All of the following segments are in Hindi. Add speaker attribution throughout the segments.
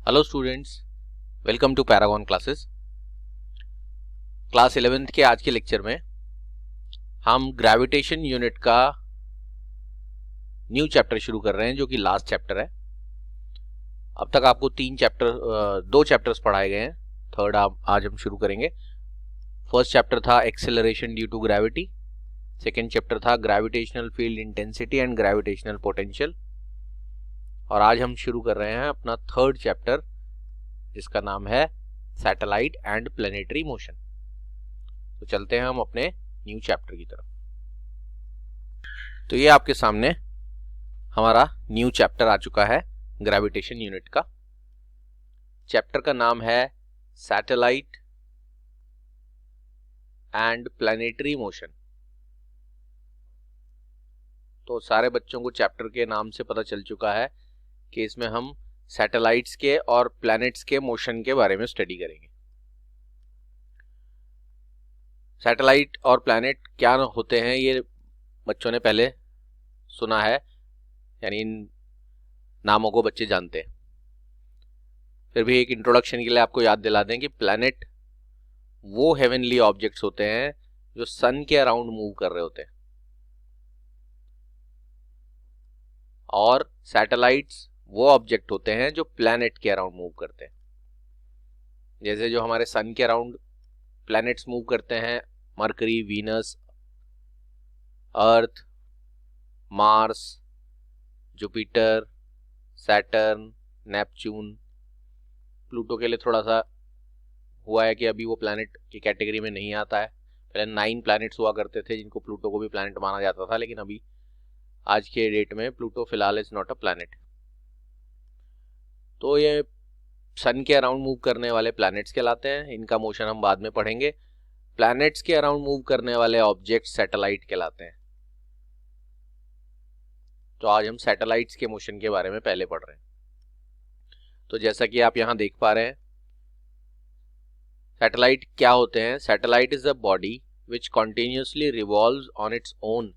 Speaker 1: Hello students, welcome to paragon classes. Class 11th के आज के लेक्चर में हम ग्रेविटेशन यूनिट का न्यू चैप्टर शुरू कर रहे हैं, जो कि लास्ट चैप्टर है। अब तक आपको दो चैप्टर्स पढ़ाए गए हैं। थर्ड आज हम शुरू करेंगे। फर्स्ट चैप्टर था acceleration due to gravity, second chapter था gravitational field intensity and gravitational potential, और आज हम शुरू कर रहे हैं अपना थर्ड चैप्टर, जिसका नाम है सैटेलाइट एंड प्लेनेटरी मोशन। तो चलते हैं हम अपने न्यू चैप्टर की तरफ। तो ये आपके सामने हमारा न्यू चैप्टर आ चुका है ग्रेविटेशन यूनिट का। चैप्टर का नाम है सैटेलाइट एंड प्लेनेटरी मोशन। तो सारे बच्चों को चैप्टर के नाम से पता चल चुका है कि इसमें हम सैटेलाइट्स के और प्लैनेट्स के मोशन के बारे में स्टडी करेंगे। सैटेलाइट और प्लैनेट क्या होते हैं ये बच्चों ने पहले सुना है, यानी इन नामों को बच्चे जानते हैं। फिर भी एक इंट्रोडक्शन के लिए आपको याद दिला दें कि प्लैनेट वो हेवनली ऑब्जेक्ट्स होते हैं जो सन के अराउंड मूव कर रहे होते हैं, और सैटेलाइट्स वो ऑब्जेक्ट होते हैं जो प्लैनेट के अराउंड मूव करते हैं। जैसे जो हमारे सन के अराउंड प्लैनेट्स मूव करते हैं, Mercury, Venus, Earth, Mars, Jupiter, Saturn, Neptune. Pluto के लिए थोड़ा सा हुआ है कि अभी वो प्लैनेट की कैटेगरी में नहीं आता है। पहले 9 प्लैनेट्स हुआ करते थे जिनको प्लूटो को भी प्लैनेट माना जाता था, लेकिन अभी आज के डेट में प्लूटो फिलहाल इज नॉट अ प्लैनेट। तो ये सन के अराउंड मूव करने वाले प्लैनेट्स कहलाते हैं। इनका मोशन हम बाद में पढ़ेंगे। प्लैनेट्स के अराउंड मूव करने वाले ऑब्जेक्ट सैटेलाइट कहलाते हैं। तो आज हम सैटेलाइट्स के मोशन के बारे में पहले पढ़ रहे हैं। तो जैसा कि आप यहां देख पा रहे हैं, सैटेलाइट क्या होते हैं। Satellite is a body which continuously revolves on its own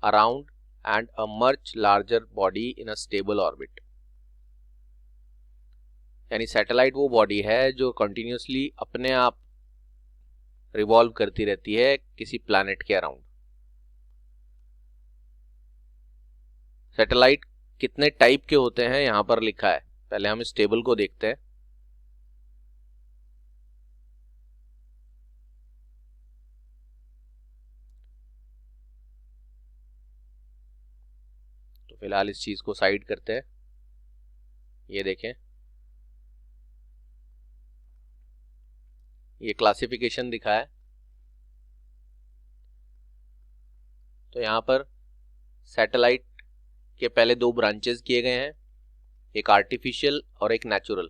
Speaker 1: around and a much larger body in a stable orbit. यानी सैटेलाइट वो बॉडी है जो कंटिन्यूअसली अपने आप रिवॉल्व करती रहती है किसी प्लैनेट के अराउंड। सैटेलाइट कितने टाइप के होते हैं यहां पर लिखा है। पहले हम इस टेबल को देखते हैं। तो फिलहाल इस चीज को साइड करते हैं। ये देखें, ये क्लासिफिकेशन दिखा है। तो यहां पर सैटेलाइट के पहले 2 ब्रांचेस किए गए हैं, एक आर्टिफिशियल और एक नेचुरल।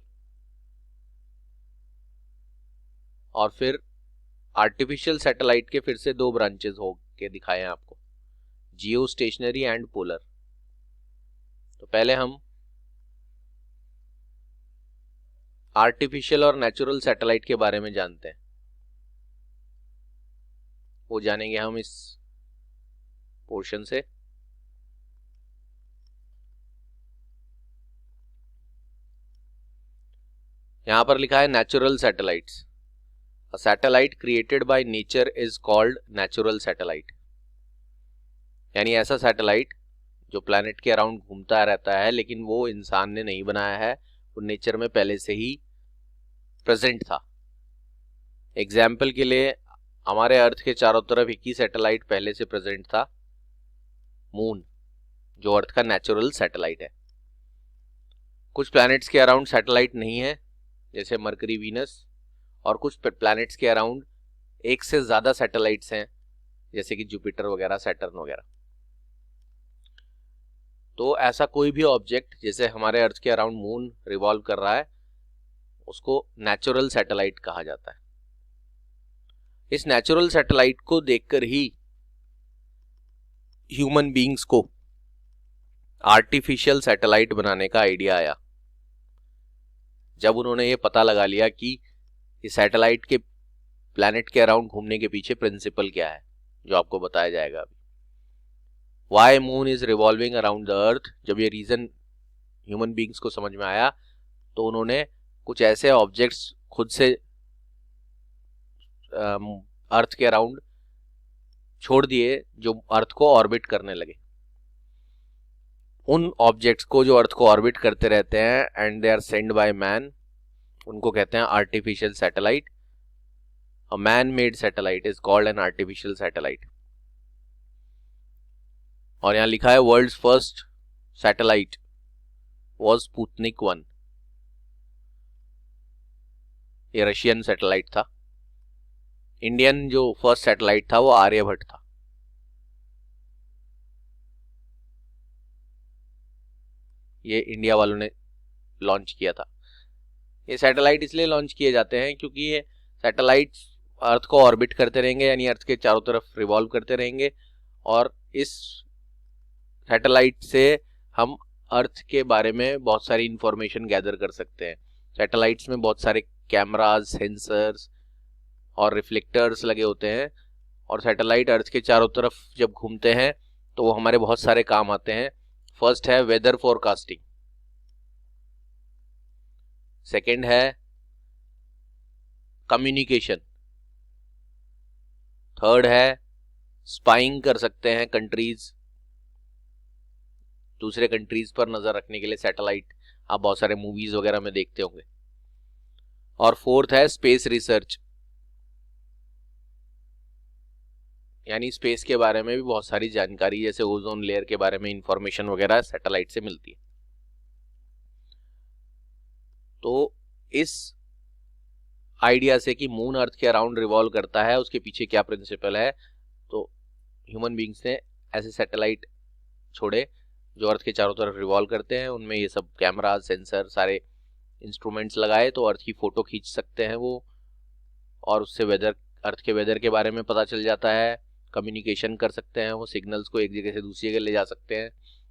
Speaker 1: और फिर आर्टिफिशियल सैटेलाइट के फिर से 2 ब्रांचेस हो के दिखाए हैं आपको, जियो स्टेशनरी एंड पोलर। तो पहले हम आर्टिफिशियल और नेचुरल सैटेलाइट के बारे में जानते हैं। वो जानेंगे हम इस पोर्शन से। यहां पर लिखा है natural satellites. A satellite created by nature is called natural satellite. यानी ऐसा सैटेलाइट जो प्लैनेट के अराउंड घूमता रहता है, लेकिन वो इंसान ने नहीं बनाया है, वो नेचर में पहले से ही प्रेजेंट था। एग्जाम्पल के लिए हमारे अर्थ के चारों तरफ एक ही सैटेलाइट पहले से प्रेजेंट था, मून, जो अर्थ का नेचुरल सैटेलाइट है। कुछ प्लैनेट्स के अराउंड सैटेलाइट नहीं है, जैसे मरकरी, वीनस, और कुछ प्लैनेट्स के अराउंड एक से ज्यादा सैटेलाइट्स हैं, जैसे कि जुपिटर वगैरह, सैटर्न वगैरह। तो ऐसा कोई भी ऑब्जेक्ट जैसे हमारे अर्थ के अराउंड मून रिवॉल्व कर रहा है, उसको नेचुरल सैटेलाइट कहा जाता है। इस नेचुरल सैटेलाइट को देखकर ही ह्यूमन बीइंग्स को आर्टिफिशियल सैटेलाइट बनाने का आइडिया आया, जब उन्होंने ये पता लगा लिया कि इस सैटेलाइट के प्लैनेट के अराउंड घूमने के पीछे प्रिंसिपल क्या है, जो आपको बताया जाएगा अभी। Why moon is revolving around the earth. जब ये रीजन ह्यूमन बीइंग्स को समझ में आया, तो उन्होंने कुछ ऐसे ऑब्जेक्ट्स खुद से अर्थ के अराउंड छोड़ दिए जो अर्थ को ऑर्बिट करने लगे। उन ऑब्जेक्ट्स को जो अर्थ को ऑर्बिट करते रहते हैं and they are send by man, उनको कहते हैं artificial satellite. A man made satellite is called an artificial satellite. और यहां लिखा है world's first satellite was Sputnik 1। ये रशियन सैटेलाइट था। इंडियन जो फर्स्ट सैटेलाइट था वो आर्यभट्ट था। ये इंडिया वालों ने लॉन्च किया था। ये सैटेलाइट इसलिए लॉन्च किए जाते हैं क्योंकि ये सैटेलाइट अर्थ को ऑर्बिट करते रहेंगे, यानी अर्थ के चारों तरफ रिवॉल्व करते रहेंगे, और इस सैटेलाइट से हम अर्थ के बारे में बहुत सारी इंफॉर्मेशन गैदर कर सकते हैं। सैटेलाइट्स में बहुत सारे कैमराज, सेंसर्स और रिफ्लेक्टर्स लगे होते हैं, और सैटेलाइट अर्थ के चारों तरफ जब घूमते हैं तो वो हमारे बहुत सारे काम आते हैं। फर्स्ट है वेदर फोरकास्टिंग, सेकंड है कम्युनिकेशन, थर्ड है स्पाइंग कर सकते हैं कंट्रीज, दूसरे कंट्रीज पर नजर रखने के लिए सैटेलाइट आप बहुत सारे मूवीज वगैरह में देखते होंगे, और फोर्थ है स्पेस रिसर्च, यानी स्पेस के बारे में भी बहुत सारी जानकारी, जैसे ओजोन लेयर के बारे में इंफॉर्मेशन वगैरह सैटेलाइट से मिलती है। तो इस आइडिया से कि मून अर्थ के अराउंड रिवॉल्व करता है, उसके पीछे क्या प्रिंसिपल है, तो ह्यूमन बींग्स ने ऐसे सैटेलाइट छोड़े जो अर्थ के चारों तरफ रिवॉल्व करते हैं। उनमें ये सब कैमरा, सेंसर, सारे इंस्ट्रूमेंट्स लगाए तो अर्थ की फोटो खींच सकते हैं वो, और उससे वेदर, अर्थ के वेदर के बारे में पता चल जाता है। कम्युनिकेशन कर सकते हैं वो, सिग्नल्स को एक जगह से दूसरी जगह ले जा सकते हैं।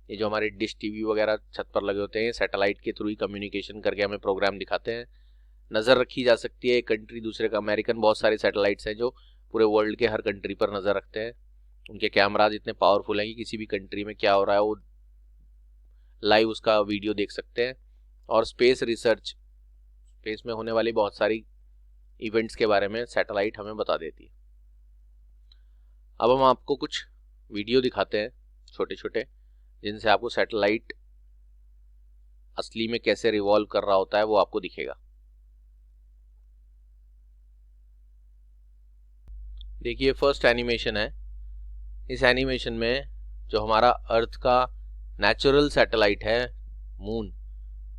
Speaker 1: ये जो हमारे डिश टीवी वगैरह छत पर लगे होते हैं, सैटेलाइट के थ्रू ही कम्युनिकेशन करके हमें प्रोग्राम दिखाते हैं। नज़र रखी जा सकती है एक कंट्री दूसरे का। अमेरिकन बहुत सारे सैटेलाइट्स हैं जो पूरे वर्ल्ड के हर कंट्री पर नज़र रखते हैं। उनके कैमराज इतने पावरफुल हैं कि किसी भी कंट्री में क्या हो रहा है वो लाइव उसका वीडियो देख सकते हैं। और स्पेस रिसर्च, स्पेस में होने वाली बहुत सारी इवेंट्स के बारे में सैटेलाइट हमें बता देती है। अब हम आपको कुछ वीडियो दिखाते हैं छोटे छोटे, जिनसे आपको सैटेलाइट असली में कैसे रिवॉल्व कर रहा होता है वो आपको दिखेगा। देखिए फर्स्ट एनिमेशन है। इस एनिमेशन में जो हमारा अर्थ का नेचुरल सैटेलाइट है मून,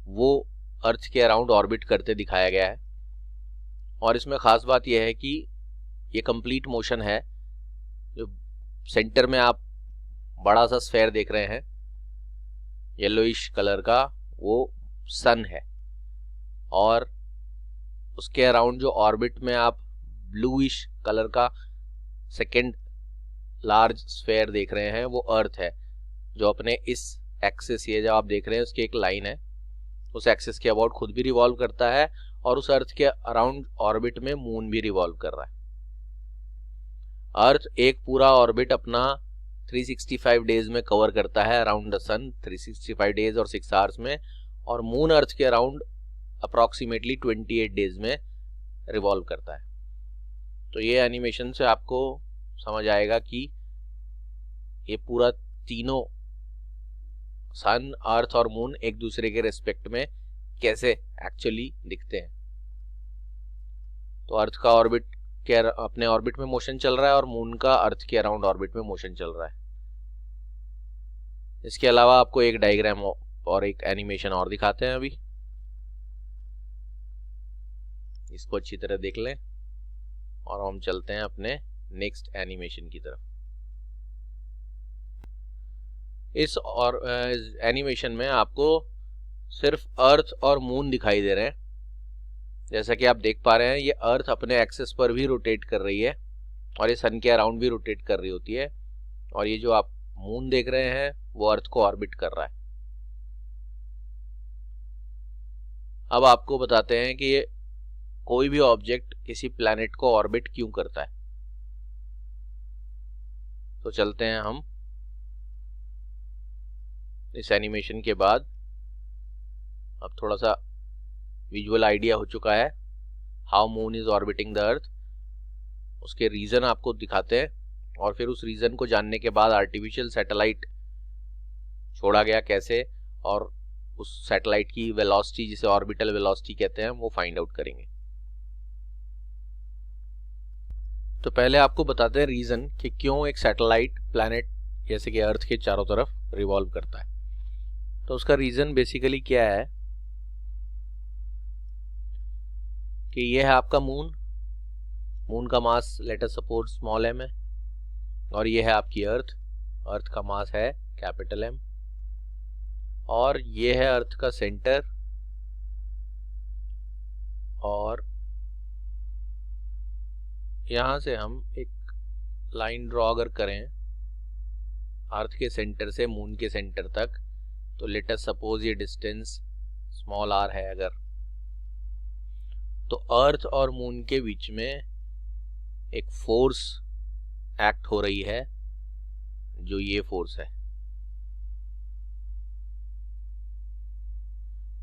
Speaker 1: वो अर्थ के अराउंड ऑर्बिट करते दिखाया गया है। और इसमें ख़ास बात यह है कि ये कंप्लीट मोशन है। जो सेंटर में आप बड़ा सा स्फेयर देख रहे हैं येलोइश कलर का, वो सन है, और उसके अराउंड जो ऑर्बिट में आप ब्लूइश कलर का सेकेंड लार्ज स्फेयर देख रहे हैं वो अर्थ है, जो अपने इस एक्सिस, ये जो आप देख रहे हैं उसकी एक लाइन है, उस एक्सिस के अबाउट खुद भी रिवॉल्व करता है, और उस अर्थ के अराउंड ऑर्बिट में मून भी रिवॉल्व कर रहा है। अर्थ एक पूरा ऑर्बिट अपना 365 डेज में कवर करता है अराउंड द सन, 365 डेज और 6 आवर्स में, और मून अर्थ के अराउंड अप्रॉक्सीमेटली 28 डेज में रिवॉल्व करता है। तो ये एनिमेशन से आपको समझ आएगा कि ये पूरा तीनों सन, अर्थ और मून एक दूसरे के रिस्पेक्ट में कैसे एक्चुअली दिखते हैं। तो अर्थ का ऑर्बिट के अपने ऑर्बिट में मोशन चल रहा है, और मून का अर्थ के अराउंड ऑर्बिट में मोशन चल रहा है। इसके अलावा आपको एक डायग्राम और एक एनिमेशन और दिखाते हैं अभी, इसको अच्छी तरह देख लें और हम चलते हैं अपने नेक्स्ट एनिमेशन की तरफ। इस और एनिमेशन में आपको सिर्फ अर्थ और मून दिखाई दे रहे हैं। जैसा कि आप देख पा रहे हैं ये अर्थ अपने एक्सिस पर भी रोटेट कर रही है, और ये सन के अराउंड भी रोटेट कर रही होती है, और ये जो आप मून देख रहे हैं वो अर्थ को ऑर्बिट कर रहा है। अब आपको बताते हैं कि ये कोई भी ऑब्जेक्ट किसी प्लैनेट को ऑर्बिट क्यों करता है। तो चलते हैं हम इस एनिमेशन के बाद, अब थोड़ा सा विजुअल आइडिया हो चुका है how moon is orbiting the earth, उसके रीजन आपको दिखाते हैं, और फिर उस रीजन को जानने के बाद आर्टिफिशियल सैटेलाइट छोड़ा गया कैसे, और उस सैटेलाइट की वेलोसिटी जिसे ऑर्बिटल वेलोसिटी कहते हैं वो फाइंड आउट करेंगे। तो पहले आपको बताते हैं रीजन कि क्यों एक सैटेलाइट प्लैनेट जैसे कि अर्थ के चारों तरफ रिवॉल्व करता है। तो उसका रीजन बेसिकली क्या है कि ये है आपका मून, मून का mass let us suppose small m है, और ये है आपकी अर्थ, अर्थ का मास है कैपिटल M, और ये है अर्थ का सेंटर, और यहां से हम एक लाइन ड्रॉ अगर करें अर्थ के सेंटर से मून के सेंटर तक, तो लेट अस सपोज ये डिस्टेंस स्मॉल r है अगर, तो अर्थ और मून के बीच में एक फोर्स एक्ट हो रही है, जो ये फोर्स है,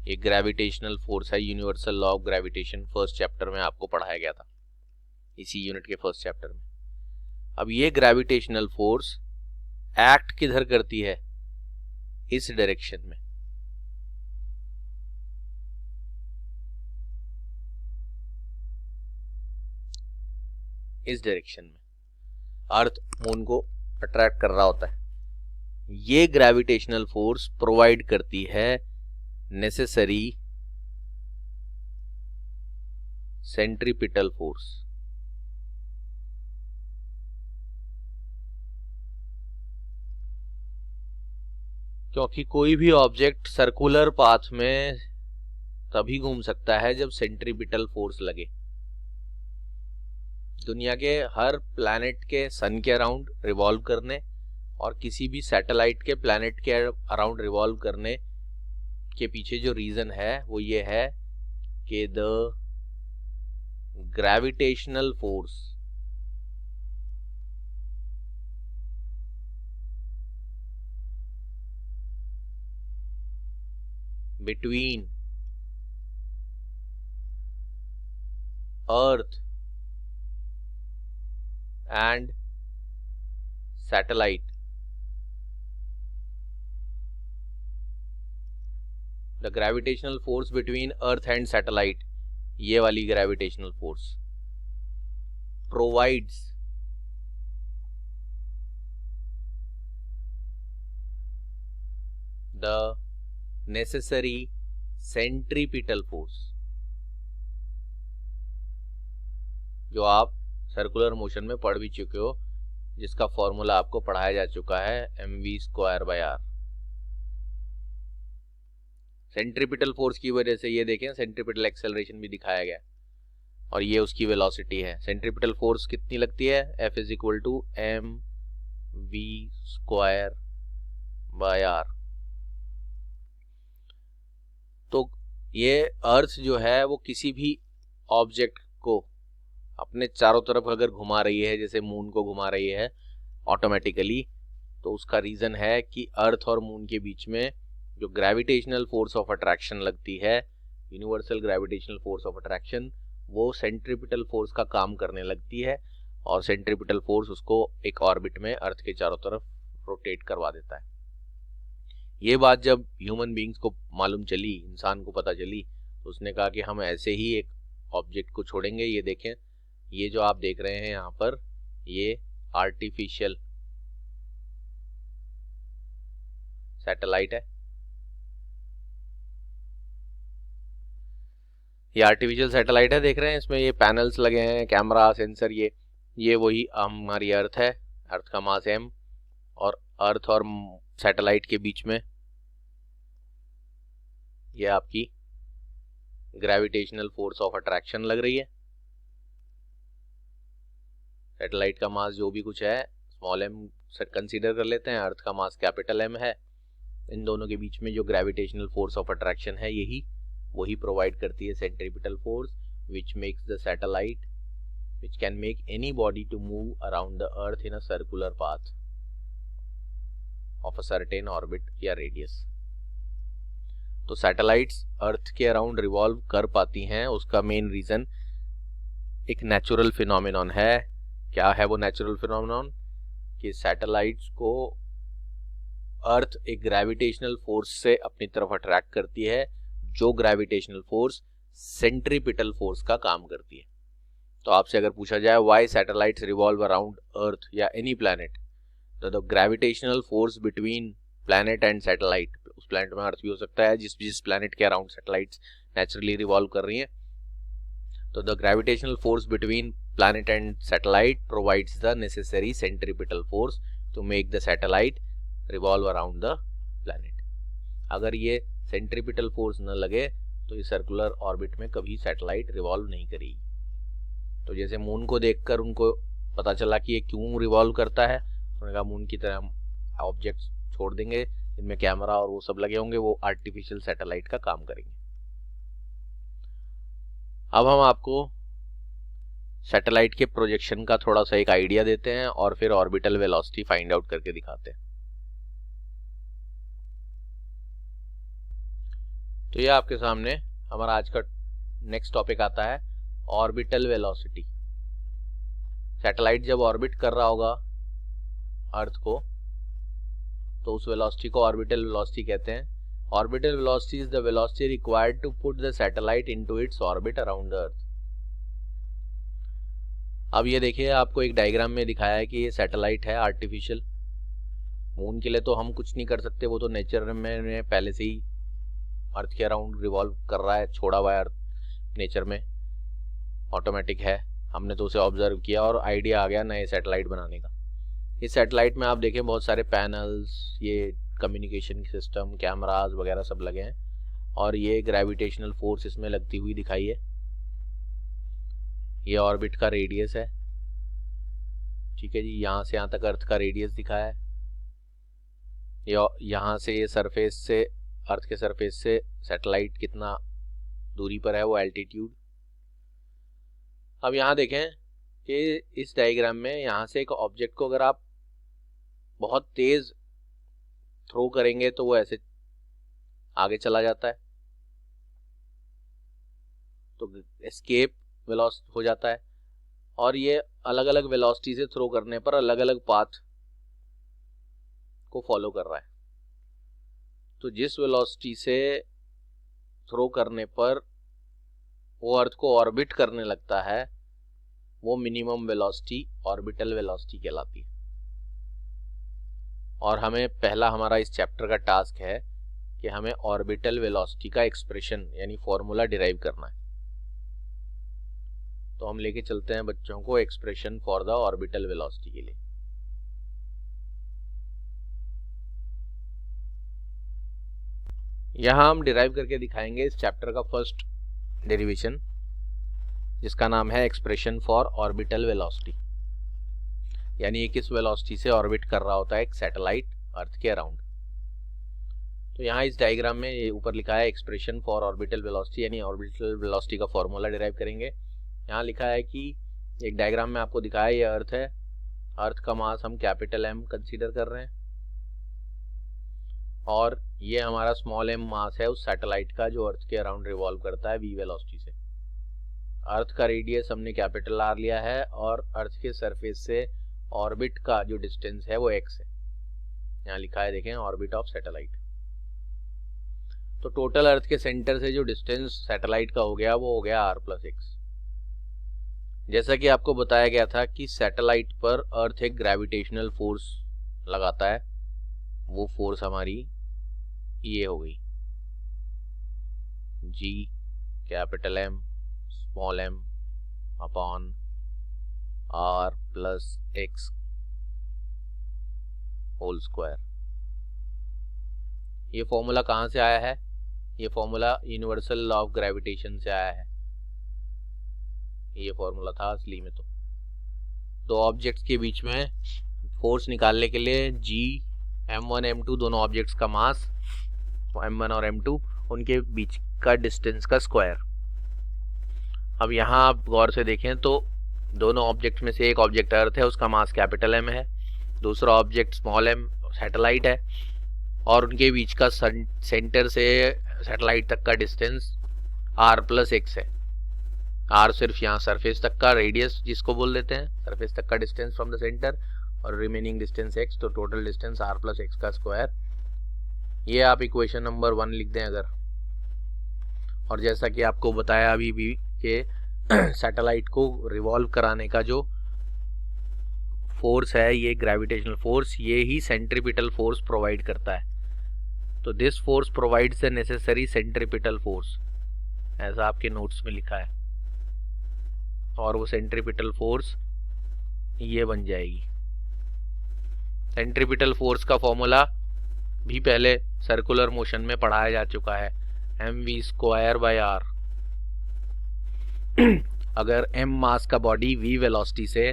Speaker 1: ये ग्रेविटेशनल फोर्स है, universal law of gravitation first chapter में आपको पढ़ाया गया था, इसी यूनिट के फर्स्ट चैप्टर में। अब ये ग्रेविटेशनल फोर्स एक्ट किधर करती है, इस डायरेक्शन में, इस डायरेक्शन में अर्थ मून को अट्रैक्ट कर रहा होता है। ये ग्रेविटेशनल फोर्स प्रोवाइड करती है नेसेसरी सेंट्रीपिटल फोर्स। क्योंकि कोई भी ऑब्जेक्ट सर्कुलर पाथ में तभी घूम सकता है जब सेंट्रीपिटल फोर्स लगे। दुनिया के हर प्लैनेट के सन के अराउंड रिवॉल्व करने और किसी भी सैटेलाइट के प्लैनेट के अराउंड रिवॉल्व करने के पीछे जो रीजन है वो ये है कि the gravitational force between earth and satellite, the gravitational force between earth and satellite, ये वाली gravitational force provides the necessary centripetal force, जो आप सर्कुलर मोशन में पढ़ भी चुके हो, जिसका फॉर्मूला आपको पढ़ाया जा चुका है mv²/r। सेंट्रीपिटल फोर्स की वजह से ये देखें सेंट्रीपिटल एक्सेलरेशन भी दिखाया गया, और ये उसकी वेलोसिटी है। सेंट्रीपिटल फोर्स कितनी लगती है, F = mv²/r। तो ये अर्थ जो है वो किसी भी ऑब्जेक्ट को अपने चारों तरफ अगर घुमा रही है, जैसे मून को घुमा रही है ऑटोमेटिकली, तो उसका रीजन है कि अर्थ और मून के बीच में जो ग्रेविटेशनल फोर्स ऑफ अट्रैक्शन लगती है, universal gravitational force of attraction, वो सेंट्रीपिटल फोर्स का काम करने लगती है, और सेंट्रीपिटल फोर्स उसको एक ऑर्बिट में अर्थ के चारों तरफ रोटेट करवा देता है। ये बात जब ह्यूमन बींग्स को मालूम चली, इंसान को पता चली, तो उसने कहा कि हम ऐसे ही एक ऑब्जेक्ट को छोड़ेंगे। ये देखें, ये जो आप देख रहे हैं यहाँ पर, ये आर्टिफिशियल सैटेलाइट है। ये आर्टिफिशियल सैटेलाइट है, देख रहे हैं, इसमें ये पैनल्स लगे हैं, कैमरा, सेंसर, ये वही हमारी अर्थ है, अर्थ का मास m, और अर्थ और सैटेलाइट के बीच में ये आपकी ग्रेविटेशनल फोर्स ऑफ अट्रैक्शन लग रही है। सैटेलाइट का मास जो भी कुछ है स्मॉल m कंसीडर कर लेते हैं, अर्थ का मास कैपिटल M है। इन दोनों के बीच में जो ग्रेविटेशनल फोर्स ऑफ अट्रैक्शन है वही प्रोवाइड करती है centripetal force, which makes the satellite which can make any body to move around the earth in a circular path of a certain orbit या radius। तो सैटेलाइट्स अर्थ के अराउंड रिवॉल्व कर पाती हैं, उसका मेन रीज़न एक नेचुरल फिनोमिनॉन है। क्या है वो नेचुरल फिनोमिनॉन? कि सैटेलाइट्स को अर्थ एक ग्रेविटेशनल फोर्स से अपनी तरफ अट्रैक्ट करती है, जो ग्रेविटेशनल फोर्स सेंट्रीपिटल फोर्स का काम करती है। तो आपसे अगर पूछा जाए व्हाई सैटेलाइट्स रिवॉल्व अराउंड अर्थ या एनी प्लैनेट, तो the gravitational force between planet and satellite, उस प्लैनेट में अर्थ भी हो सकता है जिस प्लैनेट के अराउंड सैटेलाइट्स नेचुरली रिवॉल्व कर रही हैं, तो the gravitational force between planet and satellite provides the necessary centripetal force to make the satellite revolve around the planet. अगर ये centripetal force न लगे तो ये सर्कुलर ऑर्बिट में कभी सैटेलाइट रिवॉल्व नहीं करेगी। तो जैसे मून को देखकर उनको पता चला कि ये क्यों रिवॉल्व करता है, उन्होंने कहा मून की तरह ऑब्जेक्ट्स छोड़ देंगे जिनमें कैमरा और वो सब लगे होंगे, वो आर्टिफिशियल सैटेलाइट का काम करेंगे। अब हम आपको सैटेलाइट के प्रोजेक्शन का थोड़ा सा एक आइडिया देते हैं और फिर ऑर्बिटल वेलोसिटी फाइंड आउट करके दिखाते हैं। तो ये आपके सामने हमारा आज का नेक्स्ट टॉपिक आता है ऑर्बिटल वेलोसिटी। सैटेलाइट जब ऑर्बिट कर रहा होगा अर्थ को, तो उस वेलोसिटी को ऑर्बिटल वेलोसिटी कहते हैं। Orbital velocity is the velocity required to put the satellite into its orbit around the earth. अब ये देखिए, आपको एक डायग्राम में दिखाया है कि ये सैटेलाइट है आर्टिफिशियल। मून के लिए तो हम कुछ नहीं कर सकते, वो तो नेचर में पहले से ही अर्थ के अराउंड रिवॉल्व कर रहा है, छोड़ा हुआ है अर्थ नेचर में, ऑटोमेटिक है। हमने तो उसे ऑब्जर्व किया और आइडिया आ गया नए सैटेलाइट बनाने का। इस सैटेलाइट में आप देखें बहुत सारे पैनल्स, ये कम्युनिकेशन सिस्टम, कैमराज वगैरह सब लगे हैं और ये ग्रेविटेशनल फोर्स इसमें लगती हुई दिखाई है। ये ऑर्बिट का रेडियस है, ठीक है जी, यहाँ से यहाँ तक अर्थ का रेडियस दिखाया है। यहाँ से ये सरफेस से, अर्थ के सरफेस से सैटेलाइट कितना दूरी पर है, वो एल्टीट्यूड। अब यहाँ देखें कि इस डायग्राम में यहाँ से एक ऑब्जेक्ट को अगर आप बहुत तेज थ्रो करेंगे तो वो ऐसे आगे चला जाता है, तो एस्केप वेलोसिटी हो जाता है। और ये अलग अलग वेलोसिटी से थ्रो करने पर अलग अलग पाथ को फॉलो कर रहा है। तो जिस वेलोसिटी से थ्रो करने पर वो अर्थ को ऑर्बिट करने लगता है, वो मिनिमम वेलोसिटी ऑर्बिटल वेलोसिटी कहलाती है। और हमें पहला हमारा इस चैप्टर का टास्क है कि हमें ऑर्बिटल वेलोसिटी का एक्सप्रेशन यानी फॉर्मूला डिराइव करना है। तो हम लेके चलते हैं बच्चों को expression for the orbital velocity के लिए। यहां हम डिराइव करके दिखाएंगे इस चैप्टर का फर्स्ट डेरिवेशन, जिसका नाम है एक्सप्रेशन फॉर ऑर्बिटल वेलोसिटी, यानी ये किस वेलोसिटी से ऑर्बिट कर रहा होता है एक सैटेलाइट अर्थ के अराउंड। तो यहाँ इस डायग्राम में ये ऊपर लिखा है एक्सप्रेशन फॉर ऑर्बिटल वेलोसिटी, यानी ऑर्बिटल वेलोसिटी का फॉर्मूला डिराइव करेंगे। यहाँ लिखा है कि एक डायग्राम में आपको दिखाया ये अर्थ है, अर्थ का मास हम कैपिटल एम कंसीडर कर रहे हैं और ये हमारा स्मॉल एम मास है उस सैटेलाइट का जो अर्थ के अराउंड रिवॉल्व करता है वी वेलोसिटी से। अर्थ का रेडियस हमने कैपिटल आर लिया है और अर्थ के सरफेस से ऑर्बिट का जो डिस्टेंस है वो एक्स है। यहाँ लिखा है देखें ऑर्बिट ऑफ सैटेलाइट। तो टोटल अर्थ के सेंटर से जो डिस्टेंस सैटेलाइट का हो गया वो हो गया आर प्लस एक्स। जैसा कि आपको बताया गया था कि सैटेलाइट पर अर्थ एक ग्रेविटेशनल फोर्स लगाता है, वो फोर्स हमारी ये हो गई G capital M small M upon R plus X whole square. ये फॉर्मूला कहाँ से आया है? ये formula universal law of gravitation से आया है। ये फॉर्मूला था असली में। तो दो ऑब्जेक्ट्स के बीच में फोर्स निकालने के लिए जी m1 m2 दोनों ऑब्जेक्ट्स का मास m1 और m2 उनके बीच का डिस्टेंस का स्क्वायर। अब यहाँ आप गौर से देखें तो दोनों ऑब्जेक्ट में से एक ऑब्जेक्ट अर्थ है, उसका मास कैपिटल एम है, दूसरा ऑब्जेक्ट स्मॉल एम सैटेलाइट है और उनके बीच का सेंटर से सैटेलाइट तक का डिस्टेंस r+x है। r सिर्फ यहाँ सरफेस तक का रेडियस जिसको बोल देते हैं, सरफेस तक का डिस्टेंस फ्रॉम द सेंटर, और रिमेनिंग डिस्टेंस x, तो टोटल डिस्टेंस r+x का स्क्वायर। ये आप इक्वेशन नंबर 1 लिख दें अगर। और जैसा कि आपको बताया अभी भी कि सैटेलाइट को रिवॉल्व कराने का जो फोर्स है, ये ग्रेविटेशनल फोर्स, ये ही सेंट्रीपिटल फोर्स प्रोवाइड करता है। तो this force provides the necessary centripetal force, ऐसा आपके नोट्स में लिखा है। और वो सेंट्रीपिटल फोर्स ये बन जाएगी। सेंट्रीपिटल फोर्स का फॉर्मूला भी पहले सर्कुलर मोशन में पढ़ाया जा चुका है, mv²/r। अगर m मास का बॉडी v वेलोसिटी से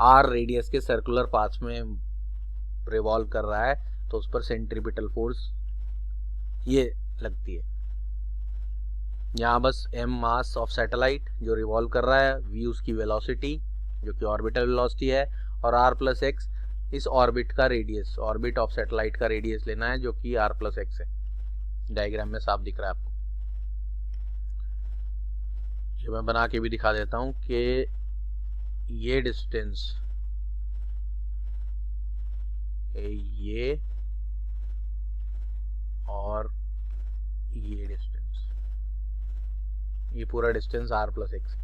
Speaker 1: r रेडियस के सर्कुलर पाथ में रिवॉल्व कर रहा है तो उस पर सेंट्रीपिटल फोर्स ये लगती है। यहाँ बस m मास ऑफ सैटेलाइट जो रिवॉल्व कर रहा है, v उसकी वेलोसिटी जो कि ऑर्बिटल वेलोसिटी है, और r+x इस ऑर्बिट का रेडियस, ऑर्बिट ऑफ सैटेलाइट का रेडियस लेना है जो कि r+x है। डायग्राम में साफ दिख रहा है आपको। ये मैं बना के भी दिखा देता हूं कि ये डिस्टेंस, ये और ये डिस्टेंस, ये पूरा डिस्टेंस r+x,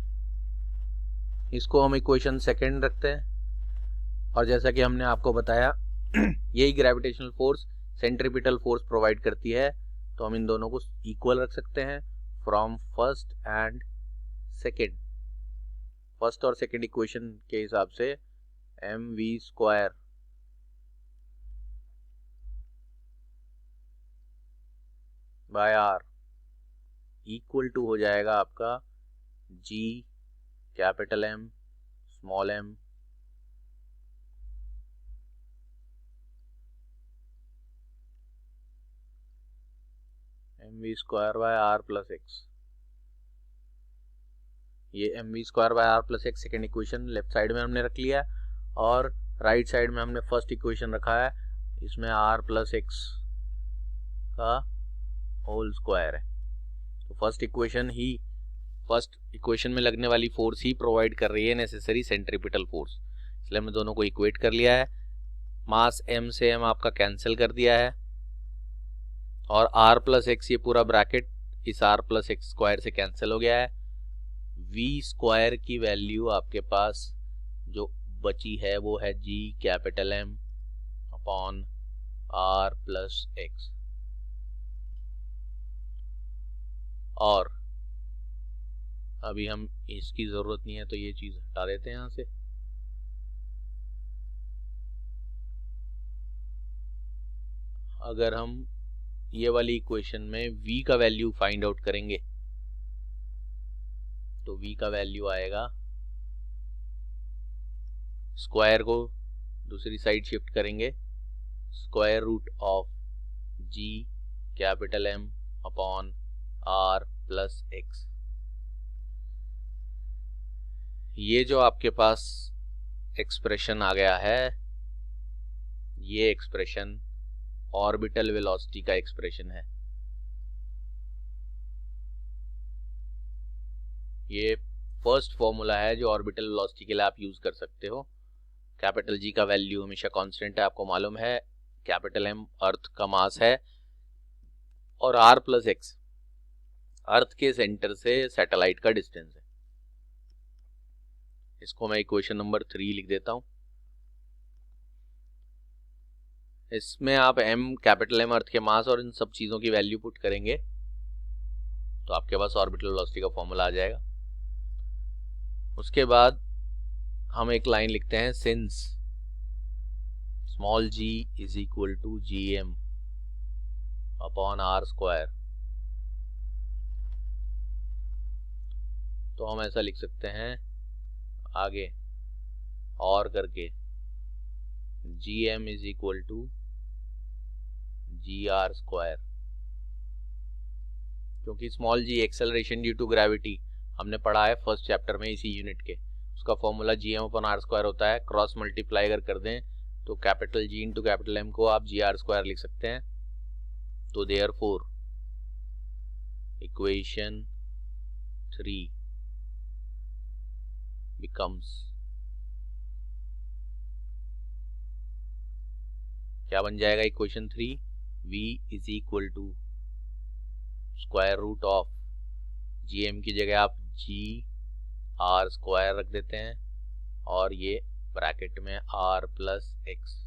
Speaker 1: इसको हम इक्वेशन सेकंड रखते हैं। और जैसा कि हमने आपको बताया यही gravitational force centripetal force provide करती है, तो हम इन दोनों को इक्वल रख सकते हैं from first and second. First और सेकेंड इक्वेशन के हिसाब से mv² bye r equal to हो जाएगा आपका g capital M small m mv²/r+x। ये mv²/r+x second equation left side में हमने रख लिया, और राइट साइड में हमने फर्स्ट इक्वेशन रखा है, इसमें r+x का होल स्क्वायर है। तो फर्स्ट इक्वेशन में लगने वाली फोर्स ही प्रोवाइड कर रही है नेसेसरी सेंट्रीपिटल फोर्स, इसलिए हमने दोनों को इक्वेट कर लिया है। मास m से m आपका कैंसिल कर दिया है, और r+x ये पूरा ब्रैकेट इस r+x² से कैंसिल हो गया है। v² की वैल्यू आपके पास जो बची है वो है g capital M upon r+x। और अभी हम इसकी जरूरत नहीं है तो ये चीज हटा देते हैं यहां से। अगर हम ये वाली इक्वेशन में v का वैल्यू फाइंड आउट करेंगे तो v का वैल्यू आएगा, स्क्वायर को दूसरी साइड शिफ्ट करेंगे, square root of g capital M upon r+x। ये जो आपके पास एक्सप्रेशन आ गया है, ये एक्सप्रेशन ऑर्बिटल वेलोसिटी का एक्सप्रेशन है। ये फर्स्ट फॉर्मूला है जो ऑर्बिटल वेलोसिटी के लिए आप यूज कर सकते हो। कैपिटल जी का वैल्यू हमेशा कांस्टेंट है, आपको मालूम है। कैपिटल एम अर्थ का मास है, और r+x अर्थ के सेंटर से सैटेलाइट का डिस्टेंस है। इसको मैं इक्वेशन नंबर 3 लिख देता हूं। इसमें आप कैपिटल एम अर्थ के मास और इन सब चीजों की वैल्यू पुट करेंगे तो आपके पास ऑर्बिटल वेलोसिटी का फॉर्मूला आ जाएगा। उसके बाद हम एक लाइन लिखते हैं, since small g is equal to gm upon r²। तो हम ऐसा लिख सकते हैं आगे और करके, gm is equal to gr², क्योंकि small g acceleration due to gravity हमने पढ़ा है फर्स्ट चैप्टर में इसी यूनिट के। उसका फॉर्मूला gm अपॉन r² होता है। क्रॉस मल्टीप्लाई अगर कर दें तो capital G into capital M को आप gr² लिख सकते हैं। तो देयरफॉर इक्वेशन 3 becomes, क्या बन जाएगा equation 3? v is equal to square root of gm की जगह आप g r स्क्वायर रख देते हैं और ये ब्रैकेट में r plus x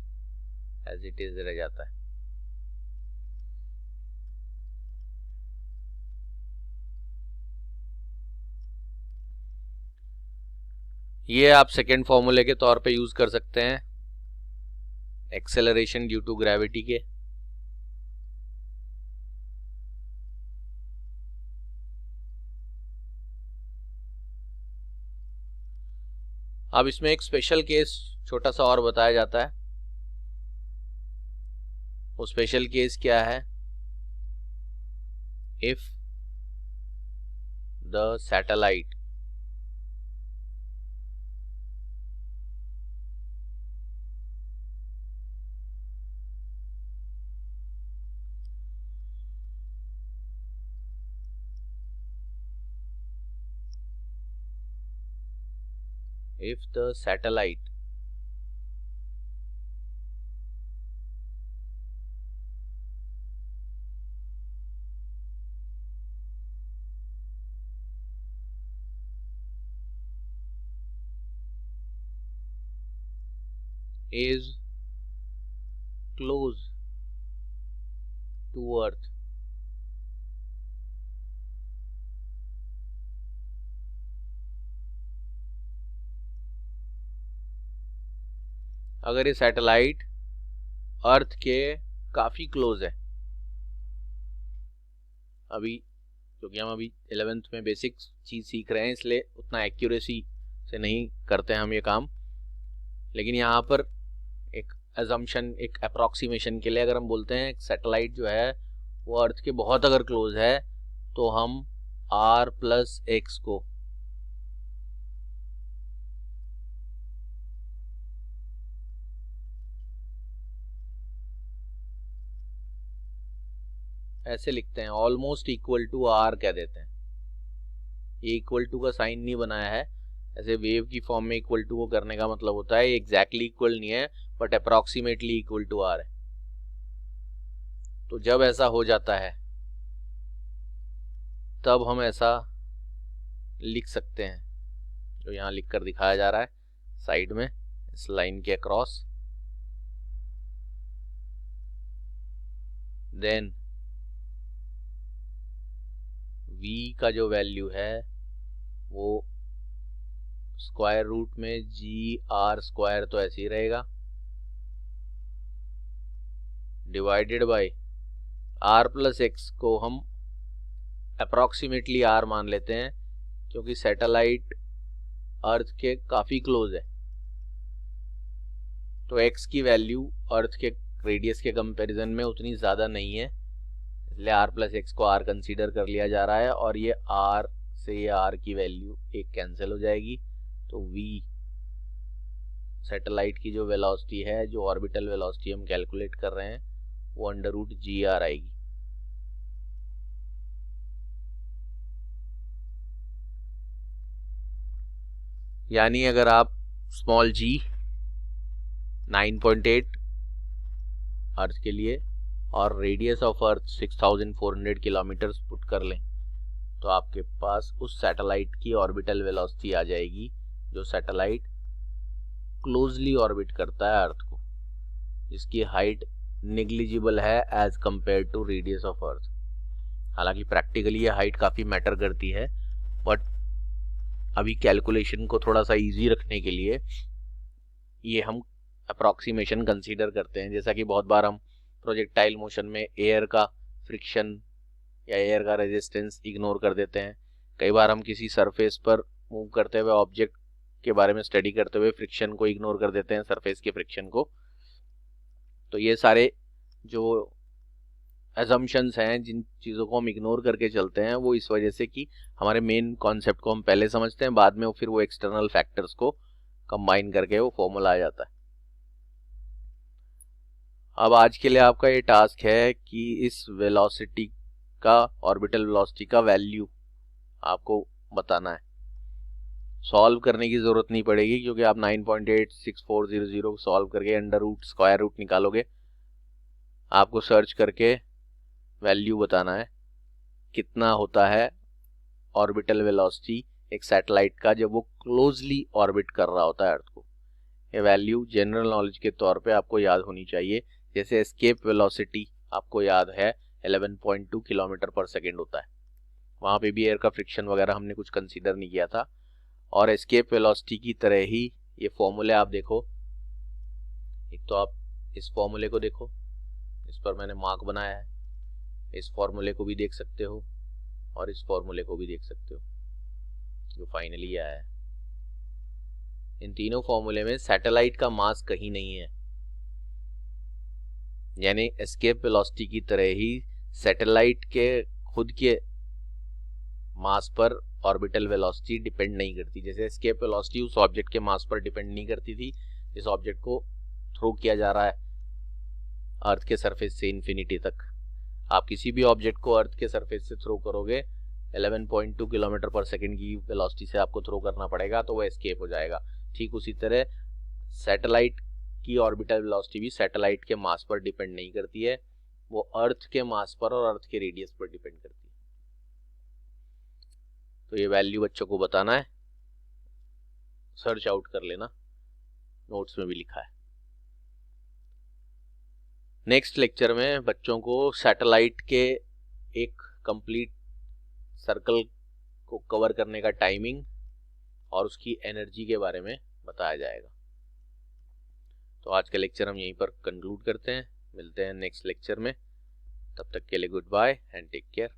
Speaker 1: as it is रह जाता है। ये आप सेकेंड फॉर्मूले के तौर पे यूज कर सकते हैं एक्सेलरेशन ड्यू टू ग्रेविटी के। अब इसमें एक स्पेशल केस छोटा सा और बताया जाता है। वो स्पेशल केस क्या है? If the satellite is close to Earth, अगर ये सैटेलाइट अर्थ के काफी क्लोज है, अभी क्योंकि हम अभी 11th में बेसिक चीज सीख रहे हैं इसलिए उतना एक्यूरेसी से नहीं करते हैं हम ये काम, लेकिन यहाँ पर एक अजम्पशन, एक अप्रॉक्सीमेशन के लिए अगर हम बोलते हैं सैटेलाइट जो है वो अर्थ के बहुत अगर क्लोज है तो हम r प्लस एक्स को ऐसे लिखते हैं, ऑलमोस्ट इक्वल टू r कह देते हैं। ये इक्वल टू का साइन नहीं बनाया है, ऐसे वेव की फॉर्म में इक्वल टू को करने का मतलब होता है एग्जैक्टली इक्वल नहीं है but approximately equal to r है। तो जब ऐसा हो जाता है तब हम ऐसा लिख सकते हैं, जो यहाँ लिख कर दिखाया जा रहा है साइड में इस लाइन के अक्रॉस। देन v का जो वैल्यू है वो स्क्वायर रूट में जी आर स्क्वायर तो ऐसे ही रहेगा divided by r plus x को हम अप्रॉक्सीमेटली r मान लेते हैं क्योंकि सैटेलाइट अर्थ के काफी क्लोज है, तो x की वैल्यू अर्थ के रेडियस के कंपैरिजन में उतनी ज्यादा नहीं है, इसलिए r प्लस एक्स को r कंसीडर कर लिया जा रहा है और ये r से ये r की वैल्यू एक कैंसिल हो जाएगी। तो v सैटेलाइट की जो वेलोसिटी है, जो ऑर्बिटल वेलोसिटी हम कैलकुलेट कर रहे हैं, वो अंडर रूट जी आर आएगी। यानी अगर आप स्मॉल g 9.8 अर्थ के लिए और radius of earth 6400 kilometre put कर लें तो आपके पास उस सैटेलाइट की ऑर्बिटल वेलोसिटी आ जाएगी जो सैटेलाइट क्लोजली ऑर्बिट करता है अर्थ को, जिसकी हाइट नेग्लिजिबल है as compare to radius of earth. हालांकि प्रैक्टिकली ये हाइट काफी मैटर करती है बट अभी कैलकुलेशन को थोड़ा सा इजी रखने के लिए ये हम अप्रॉक्सीमेशन कंसीडर करते हैं। जैसा कि बहुत बार हम प्रोजेक्टाइल मोशन में एयर का फ्रिक्शन या एयर का रेजिस्टेंस इग्नोर कर देते हैं, कई बार हम किसी सरफेस पर मूव करते हुए ऑब्जेक्ट के बारे में स्टडी करते हुए फ्रिक्शन को इग्नोर कर देते हैं, सरफेस के फ्रिक्शन को। तो ये सारे जो असम्पशंस हैं, जिन चीज़ों को हम इग्नोर करके चलते हैं, वो इस वजह से कि हमारे मेन कॉन्सेप्ट को हम पहले समझते हैं, बाद में फिर वो एक्सटर्नल फैक्टर्स को कंबाइन करके वो फॉर्मूला आ जाता है। अब आज के लिए आपका ये टास्क है कि इस वेलोसिटी का ऑर्बिटल वेलोसिटी का वैल्यू आपको बताना है। सॉल्व करने की ज़रूरत नहीं पड़ेगी क्योंकि आप 9.86400 सॉल्व करके अंडर रूट स्क्वायर रूट निकालोगे। आपको सर्च करके वैल्यू बताना है कितना होता है ऑर्बिटल वेलोसिटी एक सैटेलाइट का जब वो क्लोजली ऑर्बिट कर रहा होता है अर्थ को। ये वैल्यू जनरल नॉलेज के तौर पे आपको याद होनी चाहिए। जैसे एस्केप वेलोसिटी आपको याद है 11.2 किलोमीटर पर सेकेंड होता है, वहाँ पे भी एयर का फ्रिक्शन वगैरह हमने कुछ कंसीडर नहीं किया था। और एस्केप वेलोसिटी की तरह ही ये फॉर्मूले आप देखो, एक तो आप इस फॉर्मूले को देखो, इस पर मैंने मार्क बनाया है, इस फॉर्मूले को भी देख सकते हो और इस फॉर्मूले को भी देख सकते हो जो फाइनली आया है। इन तीनों फॉर्मूले में सैटेलाइट का मास कहीं नहीं है, यानी एस्केप वेलोसिटी की तरह ही सैटेलाइट के खुद के मास पर ऑर्बिटल वेलोसिटी डिपेंड नहीं करती। जैसे एस्केप वेलोसिटी उस ऑब्जेक्ट के मास पर डिपेंड नहीं करती थी जिस ऑब्जेक्ट को थ्रो किया जा रहा है अर्थ के सरफेस से इन्फिनिटी तक। आप किसी भी ऑब्जेक्ट को अर्थ के सरफेस से थ्रो करोगे 11.2 किलोमीटर पर सेकेंड की वेलोसिटी से आपको थ्रो करना पड़ेगा तो वो एस्केप हो जाएगा। ठीक उसी तरह सैटेलाइट की ऑर्बिटल वेलोसिटी भी सैटेलाइट के मास पर डिपेंड नहीं करती है, वो अर्थ के मास पर और अर्थ के रेडियस पर डिपेंड करती है। तो ये वैल्यू बच्चों को बताना है, सर्च आउट कर लेना, नोट्स में भी लिखा है। नेक्स्ट लेक्चर में बच्चों को सैटेलाइट के एक कंप्लीट सर्कल को कवर करने का टाइमिंग और उसकी एनर्जी के बारे में बताया जाएगा। तो आज का लेक्चर हम यहीं पर कंक्लूड करते हैं, मिलते हैं नेक्स्ट लेक्चर में। तब तक के लिए goodbye and take care.